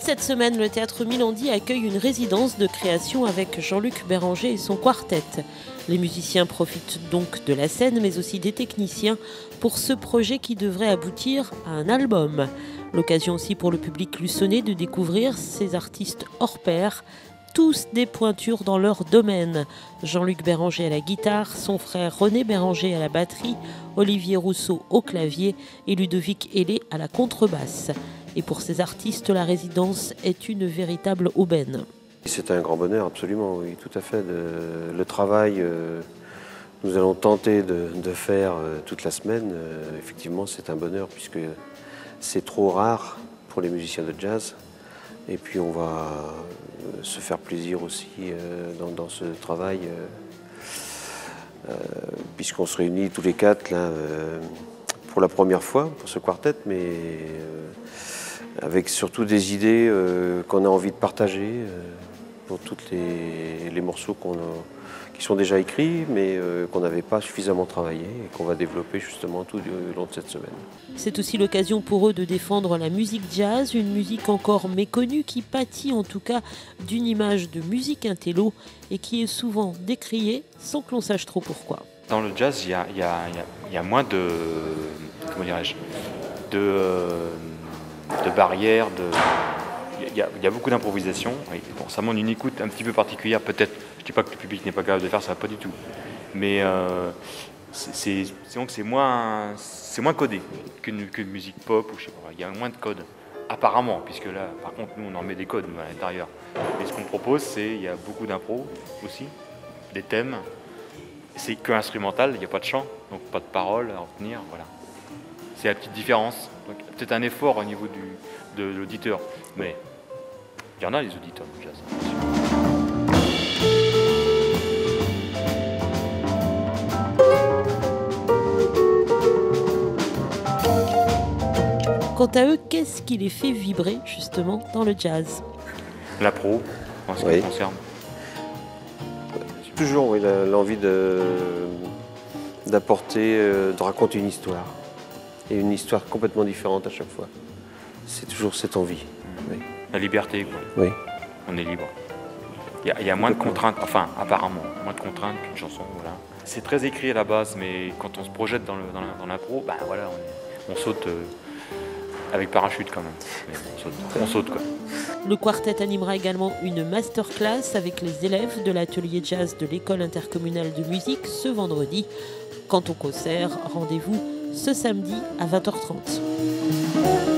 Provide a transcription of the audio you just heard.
cette semaine, le théâtre Milandi accueille une résidence de création avec Jean-Luc Béranger et son quartet. Les musiciens profitent donc de la scène, mais aussi des techniciens pour ce projet qui devrait aboutir à un album. L'occasion aussi pour le public luçonnais de découvrir ces artistes hors pair, tous des pointures dans leur domaine. Jean-Luc Béranger à la guitare, son frère René Béranger à la batterie, Olivier Rousseau au clavier et Ludovic Hellé à la contrebasse. Et pour ces artistes, la résidence est une véritable aubaine. C'est un grand bonheur, absolument, oui, tout à fait. Le travail, nous allons tenter de faire toute la semaine. Effectivement, c'est un bonheur puisque c'est trop rare pour les musiciens de jazz. Et puis on va se faire plaisir aussi dans ce travail, puisqu'on se réunit tous les quatre là, pour la première fois pour ce quartet, mais avec surtout des idées qu'on a envie de partager pour tous les morceaux qui sont déjà écrits, mais qu'on n'avait pas suffisamment travaillé et qu'on va développer justement tout au long de cette semaine. C'est aussi l'occasion pour eux de défendre la musique jazz, une musique encore méconnue qui pâtit en tout cas d'une image de musique intello et qui est souvent décriée sans que l'on sache trop pourquoi. Dans le jazz, il y a moins de, comment dirais-je, de barrières, il y a beaucoup d'improvisation. Bon, ça demande une écoute un petit peu particulière, peut-être. Je ne dis pas que le public n'est pas capable de faire ça, pas du tout. Mais c'est moins codé qu'une musique pop ou je sais pas. Il y a moins de codes, apparemment, puisque là, par contre, nous, on en met des codes à l'intérieur. Et ce qu'on propose, il y a beaucoup d'impro aussi, des thèmes. C'est que instrumental, il n'y a pas de chant, donc pas de paroles à retenir, voilà. C'est la petite différence. Donc peut-être un effort au niveau de l'auditeur, mais il y en a les auditeurs de jazz. Quant à eux, qu'est-ce qui les fait vibrer justement dans le jazz? L'impro, en ce qui me concerne. Toujours oui, l'envie d'apporter, de raconter une histoire. Et une histoire complètement différente à chaque fois. C'est toujours cette envie. Oui. La liberté, quoi. Oui. On est libre. Il y a moins de contraintes, enfin apparemment, moins de contraintes qu'une chanson. Voilà. C'est très écrit à la base, mais quand on se projette dans l'impro, ben voilà, on saute avec parachute quand même. On saute quoi. Le quartet animera également une masterclass avec les élèves de l'atelier jazz de l'école intercommunale de musique ce vendredi. Quant au concert, rendez-vous ce samedi à 20h30.